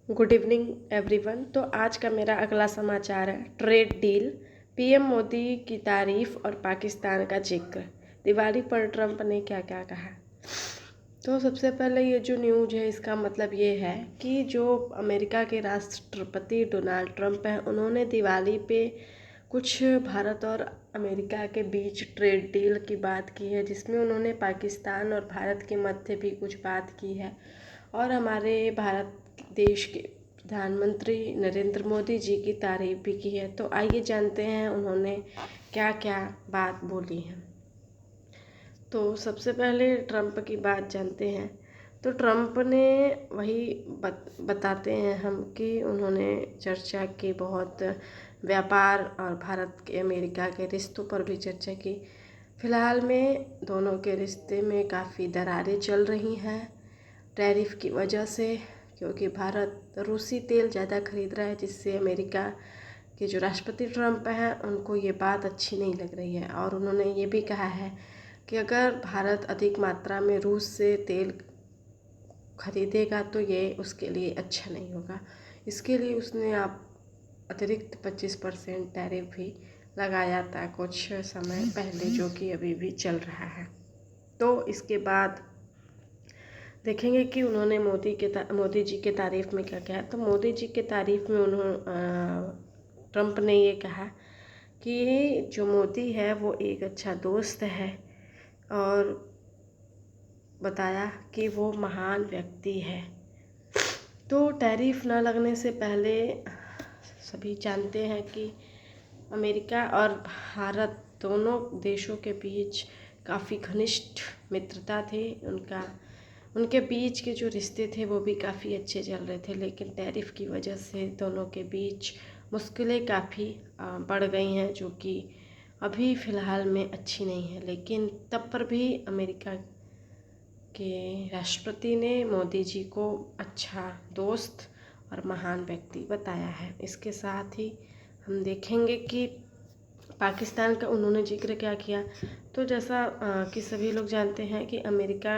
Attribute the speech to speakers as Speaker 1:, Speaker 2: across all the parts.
Speaker 1: Good evening everyone. तो आज का मेरा अगला समाचार है ट्रेड डील, पीएम मोदी की तारीफ और पाकिस्तान का जिक्र। दिवाली पर ट्रंप ने क्या क्या कहा। तो सबसे पहले ये जो न्यूज़ है इसका मतलब ये है कि जो अमेरिका के राष्ट्रपति डोनाल्ड ट्रंप हैं उन्होंने दिवाली पे कुछ भारत और अमेरिका के बीच ट्रेड डील की बात की है, जिसमें उन्होंने पाकिस्तान और भारत के मध्य भी कुछ बात की है और हमारे भारत देश के प्रधानमंत्री नरेंद्र मोदी जी की तारीफ भी की है। तो आइए जानते हैं उन्होंने क्या क्या बात बोली है। तो सबसे पहले ट्रंप की बात जानते हैं। तो ट्रंप ने वही बताते हैं हम कि उन्होंने चर्चा की, बहुत व्यापार और भारत के अमेरिका के रिश्तों पर भी चर्चा की। फ़िलहाल में दोनों के रिश्ते में काफ़ी दरारें चल रही हैं टैरिफ की वजह से, क्योंकि भारत रूसी तेल ज़्यादा खरीद रहा है, जिससे अमेरिका के जो राष्ट्रपति ट्रंप हैं उनको ये बात अच्छी नहीं लग रही है। और उन्होंने ये भी कहा है कि अगर भारत अधिक मात्रा में रूस से तेल खरीदेगा तो ये उसके लिए अच्छा नहीं होगा। इसके लिए उसने अतिरिक्त 25% टैरिफ भी लगाया था कुछ समय पहले, जो कि अभी भी चल रहा है। तो इसके बाद देखेंगे कि उन्होंने मोदी जी के तारीफ़ में क्या कहा। तो मोदी जी के तारीफ़ में ट्रंप ने ये कहा कि जो मोदी है वो एक अच्छा दोस्त है और बताया कि वो महान व्यक्ति है। तो टैरिफ न लगने से पहले सभी जानते हैं कि अमेरिका और भारत दोनों देशों के बीच काफ़ी घनिष्ठ मित्रता थी। उनके बीच के जो रिश्ते थे वो भी काफ़ी अच्छे चल रहे थे, लेकिन टैरिफ की वजह से दोनों के बीच मुश्किलें काफ़ी बढ़ गई हैं, जो कि अभी फ़िलहाल में अच्छी नहीं है। लेकिन तब पर भी अमेरिका के राष्ट्रपति ने मोदी जी को अच्छा दोस्त और महान व्यक्ति बताया है। इसके साथ ही हम देखेंगे कि पाकिस्तान का उन्होंने जिक्र क्या किया। तो जैसा कि सभी लोग जानते हैं कि अमेरिका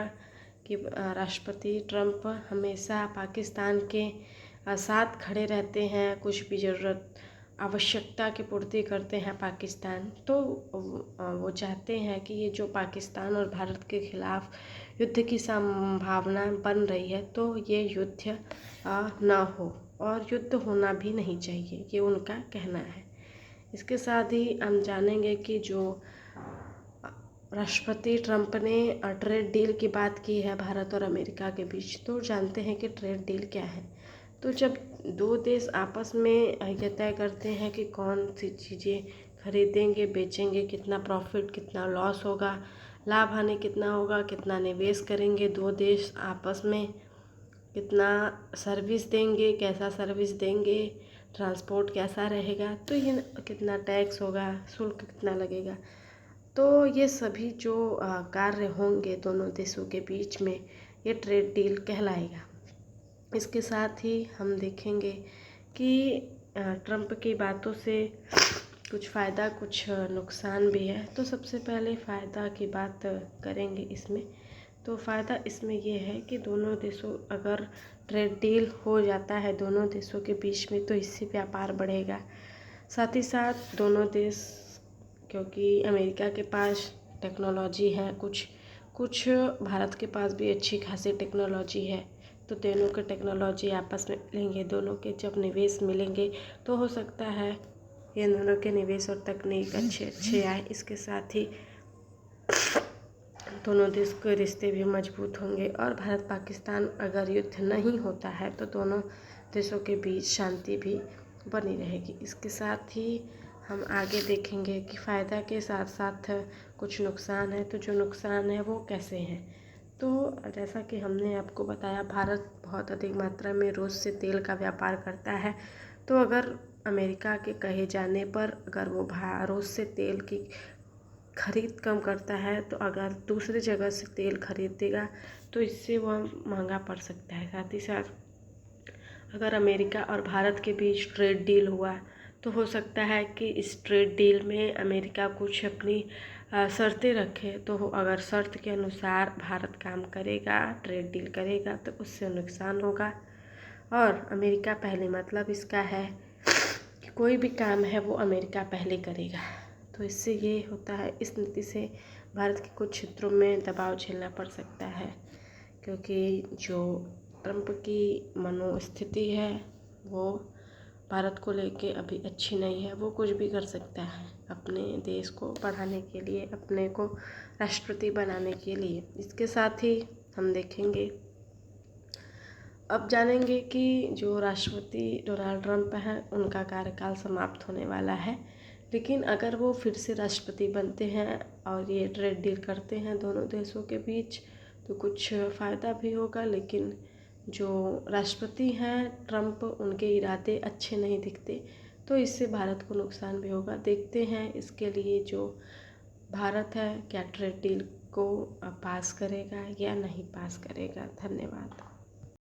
Speaker 1: के राष्ट्रपति ट्रंप हमेशा पाकिस्तान के साथ खड़े रहते हैं, कुछ भी ज़रूरत आवश्यकता की पूर्ति करते हैं पाकिस्तान। तो वो चाहते हैं कि ये जो पाकिस्तान और भारत के खिलाफ़ युद्ध की संभावना बन रही है तो ये युद्ध ना हो, और युद्ध होना भी नहीं चाहिए, ये उनका कहना है। इसके साथ ही हम जानेंगे कि जो राष्ट्रपति ट्रंप ने ट्रेड डील की बात की है भारत और अमेरिका के बीच। तो जानते हैं कि ट्रेड डील क्या है। तो जब दो देश आपस में ये तय करते हैं कि कौन सी चीज़ें खरीदेंगे, बेचेंगे, कितना प्रॉफिट कितना लॉस होगा, लाभ हानि कितना होगा, कितना निवेश करेंगे दो देश आपस में, कितना सर्विस देंगे, कैसा सर्विस देंगे, ट्रांसपोर्ट कैसा रहेगा, तो ये कितना टैक्स होगा, शुल्क कितना लगेगा, तो ये सभी जो कार्य होंगे दोनों देशों के बीच में, ये ट्रेड डील कहलाएगा। इसके साथ ही हम देखेंगे कि ट्रंप की बातों से कुछ फ़ायदा कुछ नुकसान भी है। तो सबसे पहले फ़ायदा की बात करेंगे इसमें। तो फ़ायदा इसमें ये है कि दोनों देशों अगर ट्रेड डील हो जाता है दोनों देशों के बीच में तो इससे व्यापार बढ़ेगा। साथ ही साथ दोनों देश, क्योंकि अमेरिका के पास टेक्नोलॉजी है, कुछ भारत के पास भी अच्छी खासी टेक्नोलॉजी है, तो दोनों के टेक्नोलॉजी आपस में मिलेंगे, दोनों के जब निवेश मिलेंगे तो हो सकता है ये दोनों के निवेश और तकनीक अच्छे आए। इसके साथ ही दोनों देश के रिश्ते भी मजबूत होंगे और भारत पाकिस्तान अगर युद्ध नहीं होता है तो दोनों देशों के बीच शांति भी बनी रहेगी। इसके साथ ही हम आगे देखेंगे कि फ़ायदा के साथ साथ कुछ नुकसान है। तो जो नुकसान है वो कैसे हैं। तो जैसा कि हमने आपको बताया, भारत बहुत अधिक मात्रा में रूस से तेल का व्यापार करता है। तो अगर अमेरिका के कहे जाने पर अगर वो रूस से तेल की खरीद कम करता है, तो अगर दूसरी जगह से तेल खरीदेगा तो इससे वह महंगा पड़ सकता है। साथ ही साथ अगर अमेरिका और भारत के बीच ट्रेड डील हुआ तो हो सकता है कि इस ट्रेड डील में अमेरिका कुछ अपनी शर्तें रखे, तो अगर शर्त के अनुसार भारत काम करेगा, ट्रेड डील करेगा, तो उससे नुकसान होगा। और अमेरिका पहले मतलब इसका है कि कोई भी काम है वो अमेरिका पहले करेगा। तो इससे ये होता है, इस नीति से भारत के कुछ क्षेत्रों में दबाव झेलना पड़ सकता है, क्योंकि जो ट्रंप की मनोस्थिति है वो भारत को लेके अभी अच्छी नहीं है। वो कुछ भी कर सकता है अपने देश को बढ़ाने के लिए, अपने को राष्ट्रपति बनाने के लिए। इसके साथ ही हम देखेंगे, अब जानेंगे कि जो राष्ट्रपति डोनाल्ड ट्रंप हैं उनका कार्यकाल समाप्त होने वाला है, लेकिन अगर वो फिर से राष्ट्रपति बनते हैं और ये ट्रेड डील करते हैं दोनों देशों के बीच तो कुछ फ़ायदा भी होगा। लेकिन जो राष्ट्रपति हैं ट्रंप, उनके इरादे अच्छे नहीं दिखते, तो इससे भारत को नुकसान भी होगा। देखते हैं इसके लिए जो भारत है क्या ट्रेड डील को पास करेगा या नहीं पास करेगा। धन्यवाद।